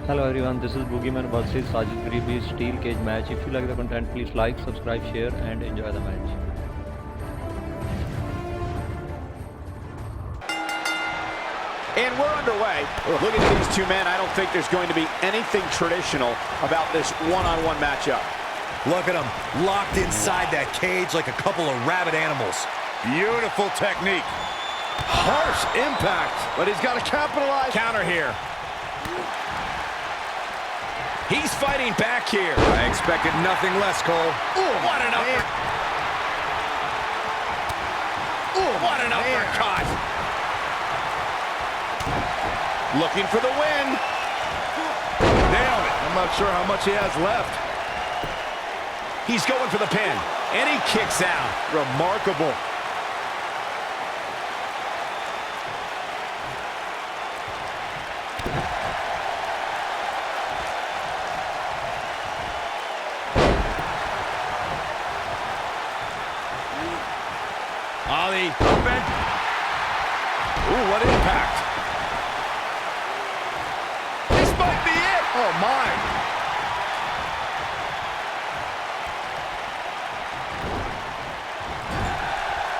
Hello everyone, this is Boogeyman versus Sajad Gharibi steel cage match. If you like the content, please like, subscribe, share and enjoy the match. And we're underway. Looking at these two men, I don't think there's going to be anything traditional about this one-on-one matchup. Look at them, locked inside that cage like a couple of rabid animals. Beautiful technique. Harsh impact, but he's got to capitalize. Counter here. He's fighting back here. I expected nothing less, Cole. Ooh, what an uppercut. Ooh, what an uppercut. Looking for the win. Nailed it. I'm not sure how much he has left. He's going for the pin, and he kicks out. Remarkable. Ali, open. Ooh, what impact. This might be it. Oh, my.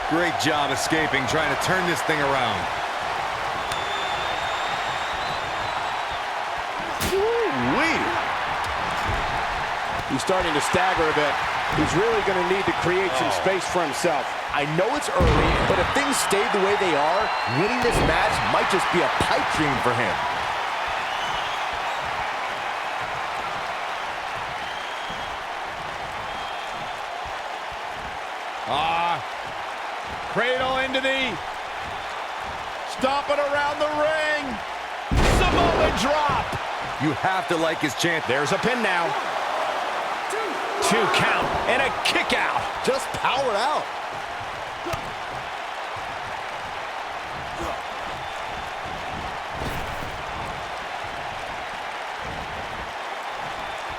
Great job escaping, trying to turn this thing around. Woo-wee. He's starting to stagger a bit. He's really going to need to create some space for himself. I know it's early, but if things stay the way they are, winning this match might just be a pipe dream for him. Cradle into the... Stomping around the ring. Samoa drop. You have to like his chance. There's a pin now. Two count and a kick out. Just powered out.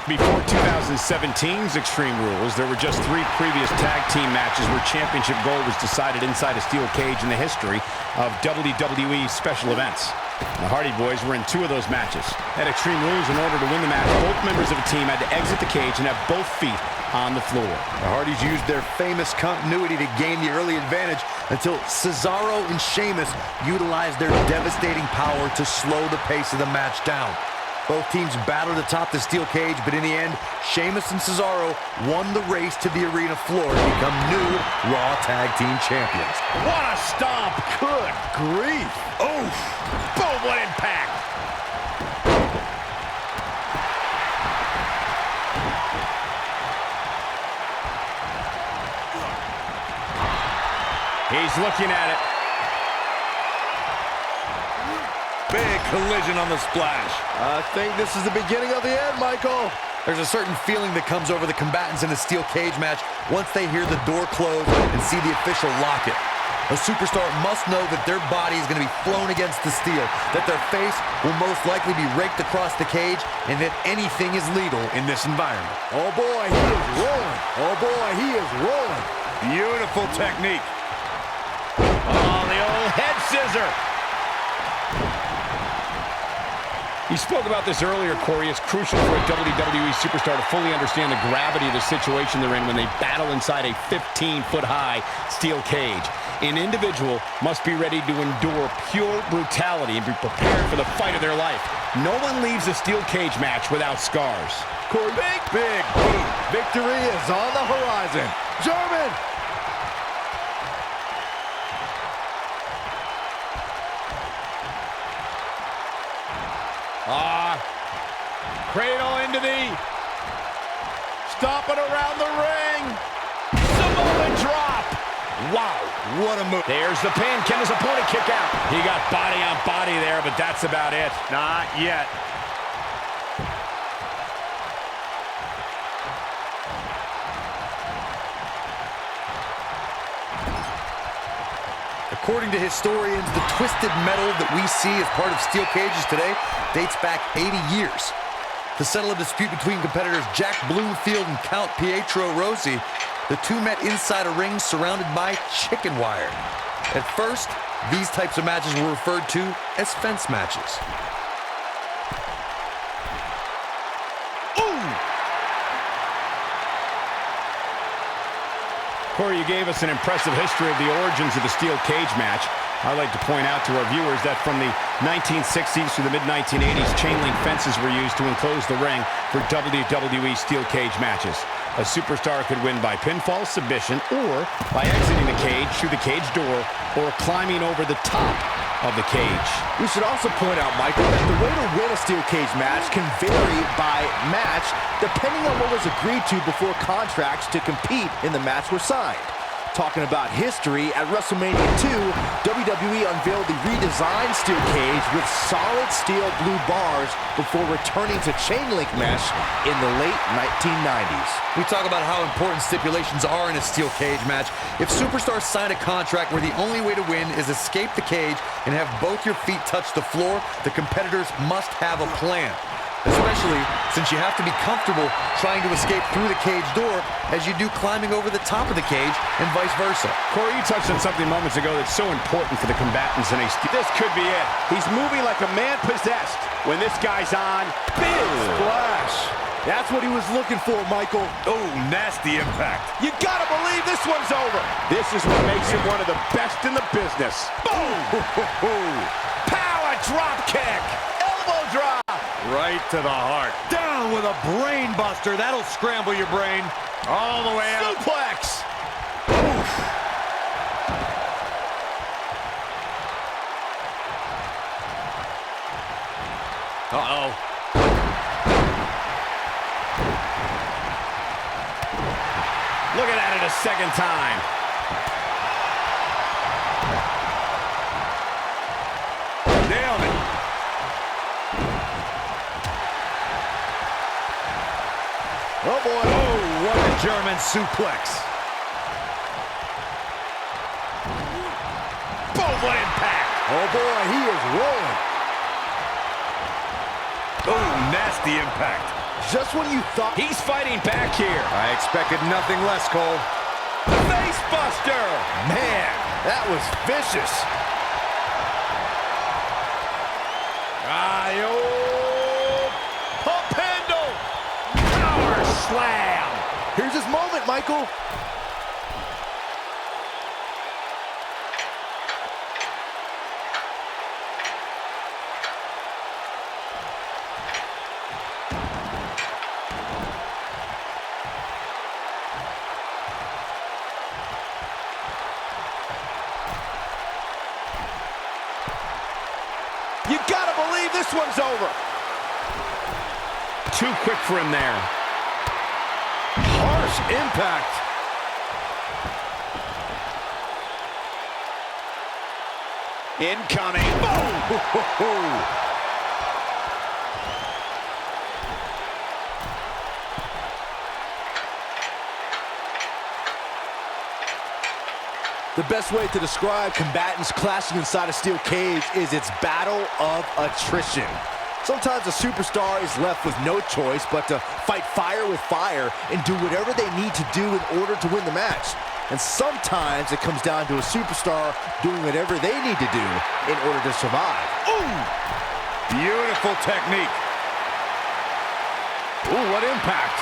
Before 2017's Extreme Rules, there were just 3 previous tag team matches where championship gold was decided inside a steel cage in the history of WWE special events. The Hardy Boys were in 2 of those matches. At Extreme Rules, in order to win the match, both members of a team had to exit the cage and have both feet on the floor. The Hardys used their famous continuity to gain the early advantage until Cesaro and Sheamus utilized their devastating power to slow the pace of the match down. Both teams battled atop the steel cage, but in the end, Sheamus and Cesaro won the race to the arena floor to become new Raw Tag Team Champions. What a stomp! Good grief! Oof! Boom, what impact! He's looking at it. Big collision on the splash. I think this is the beginning of the end, Michael. There's a certain feeling that comes over the combatants in a steel cage match once they hear the door close and see the official lock it. A superstar must know that their body is going to be flown against the steel, that their face will most likely be raked across the cage, and that anything is legal in this environment. Oh boy, he is rolling. Oh boy, he is rolling. Beautiful technique. Oh, the old head scissor. You spoke about this earlier, Corey. It's crucial for a WWE superstar to fully understand the gravity of the situation they're in when they battle inside a 15-foot-high steel cage. An individual must be ready to endure pure brutality and be prepared for the fight of their life. No one leaves a steel cage match without scars. Corey, big. Victory is on the horizon. German. Cradle into the... Stomping around the ring. Samoa drop. Wow, what a move. There's the pin. Can his opponent kick out? He got body on body there, but that's about it. Not yet. According to historians, the twisted metal that we see as part of steel cages today dates back 80 years. To settle a dispute between competitors Jack Bloomfield and Count Pietro Rossi, the two met inside a ring surrounded by chicken wire. At first, these types of matches were referred to as fence matches. Corey, you gave us an impressive history of the origins of the steel cage match. I'd like to point out to our viewers that from the 1960s through the mid-1980s, chain link fences were used to enclose the ring for WWE steel cage matches. A superstar could win by pinfall, submission, or by exiting the cage through the cage door or climbing over the top of the cage. We should also point out, Michael, that the way to win a steel cage match can vary by match depending on what was agreed to before contracts to compete in the match were signed. Talking about history, at WrestleMania 2, WWE unveiled the redesigned steel cage with solid steel blue bars before returning to chain link mesh in the late 1990s. We talk about how important stipulations are in a steel cage match. If superstars sign a contract where the only way to win is escape the cage and have both your feet touch the floor, the competitors must have a plan. Especially since you have to be comfortable trying to escape through the cage door as you do climbing over the top of the cage and vice versa. Corey, you touched on something moments ago that's so important for the combatants in a steel. This could be it. He's moving like a man possessed. When this guy's on, big splash. That's what he was looking for, Michael. Oh, nasty impact. You gotta believe this one's over. This is what makes him one of the best in the business. Boom! Power drop kick. Elbow drop. Right to the heart. Down with a brain buster. That'll scramble your brain all the way out. Suplex. Oof. Uh-oh. Looking at it a second time. Nailed it. Oh, boy. Oh, what a German suplex. Boom, what impact. Oh, boy, he is rolling. Oh, nasty impact. Just when you thought... He's fighting back here. I expected nothing less, Cole. Face buster. Man, that was vicious. Pump handle. Power slam. Here's his moment, Michael. You gotta believe this one's over. Too quick for him there. Harsh impact. Incoming. Boom! The best way to describe combatants clashing inside a steel cage is its battle of attrition. Sometimes a superstar is left with no choice but to fight fire with fire and do whatever they need to do in order to win the match. And sometimes it comes down to a superstar doing whatever they need to do in order to survive. Ooh! Beautiful technique. Ooh, what impact.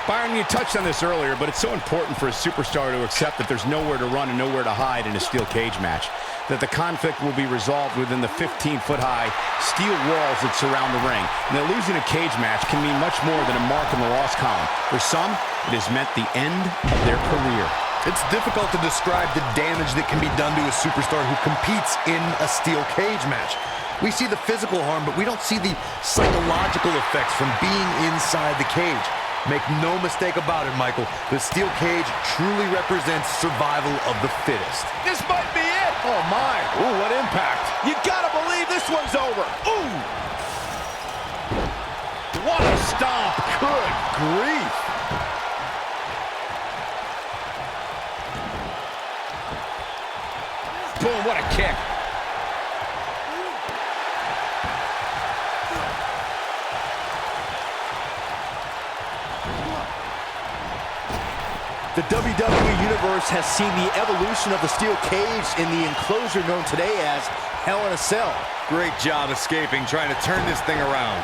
Byron, you touched on this earlier, but it's so important for a superstar to accept that there's nowhere to run and nowhere to hide in a steel cage match. That the conflict will be resolved within the 15-foot-high steel walls that surround the ring. And that losing a cage match can mean much more than a mark in the loss column. For some, it has meant the end of their career. It's difficult to describe the damage that can be done to a superstar who competes in a steel cage match. We see the physical harm, but we don't see the psychological effects from being inside the cage. Make no mistake about it, Michael. The steel cage truly represents survival of the fittest. This might be it. Oh, my. Ooh, what impact. You gotta believe this one's over. Ooh! What a stomp. Good grief. Boom, what a kick. The WWE Universe has seen the evolution of the steel cage in the enclosure known today as Hell in a Cell. Great job escaping, trying to turn this thing around.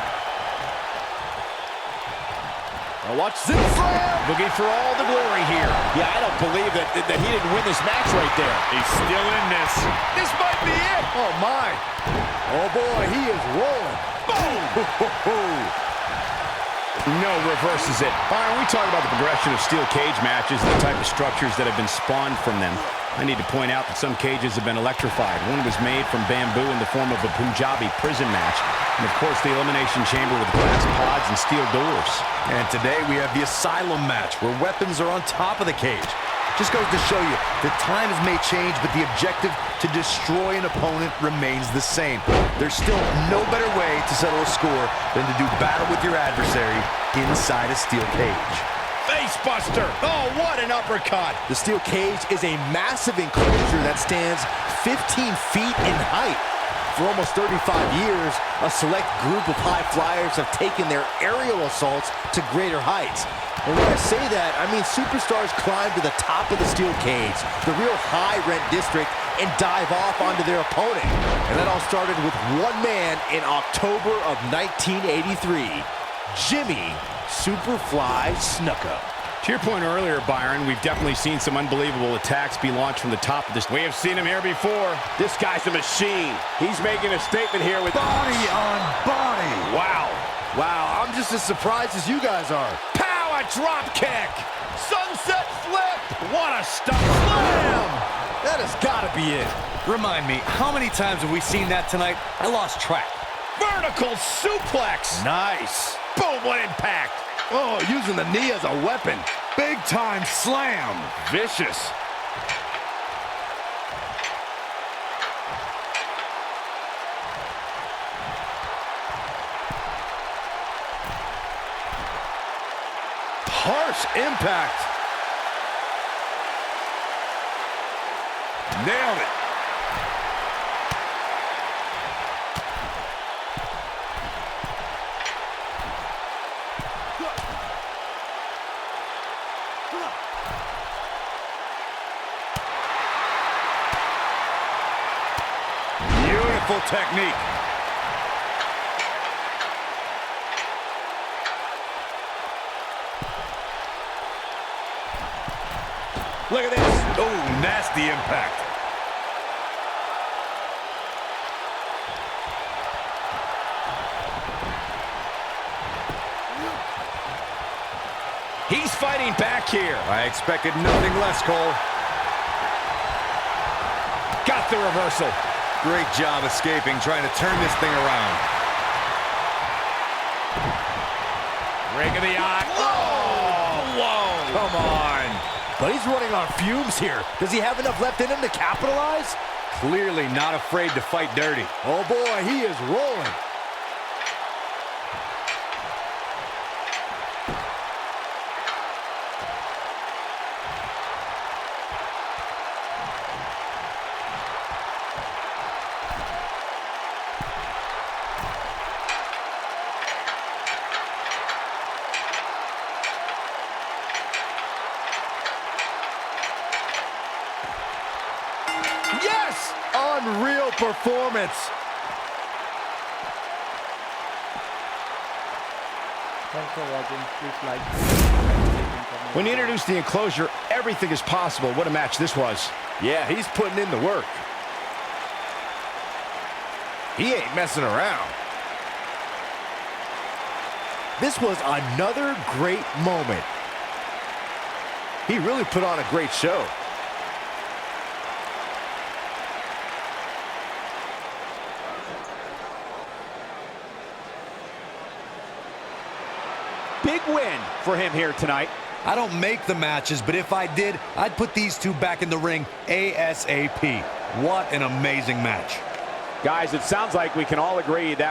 Watch Zip Slam. Looking for all the glory here. Yeah, I don't believe that he didn't win this match right there. He's still in this. This might be it. Oh, my. Oh, boy, he is rolling. Boom. No reverses it. Byron, we talk about the progression of steel cage matches and the type of structures that have been spawned from them. I need to point out that some cages have been electrified. One was made from bamboo in the form of a Punjabi prison match. And, of course, the elimination chamber with glass pods and steel doors. And today we have the Asylum match, where weapons are on top of the cage. Just goes to show you that times may change, but the objective to destroy an opponent remains the same. There's still no better way to settle a score than to do battle with your adversary inside a steel cage. Facebuster! Oh, what an uppercut! The steel cage is a massive enclosure that stands 15 feet in height. For almost 35 years, a select group of high flyers have taken their aerial assaults to greater heights. And when I say that, I mean superstars climb to the top of the steel cage, the real high-rent district, and dive off onto their opponent. And that all started with one man in October of 1983, Jimmy Superfly Snuka. To your point earlier, Byron, we've definitely seen some unbelievable attacks be launched from the top of this. We have seen him here before. This guy's a machine. He's making a statement here with Body on body. Wow. Wow, I'm just as surprised as you guys are. Power drop kick. Sunset flip. What a stump. Slam! That has got to be it. Remind me, how many times have we seen that tonight? I lost track. Vertical suplex. Nice. Boom, what impact. Oh, using the knee as a weapon. Big time slam. Vicious. Harsh impact. Nailed it. Beautiful technique. Look at this. Oh, nasty impact. He's fighting back here. I expected nothing less, Cole. Got the reversal. Great job escaping, trying to turn this thing around. Ring of the eye. Whoa! Come on. But he's running on fumes here. Does he have enough left in him to capitalize? Clearly not afraid to fight dirty. Oh boy, he is rolling. Yes! Unreal performance. Thanks for watching. Please like, comment. When you introduce the enclosure, everything is possible. What a match this was. Yeah, he's putting in the work. He ain't messing around. This was another great moment. He really put on a great show. Big win for him here tonight. I don't make the matches, but if I did, I'd put these two back in the ring ASAP. What an amazing match. Guys, it sounds like we can all agree that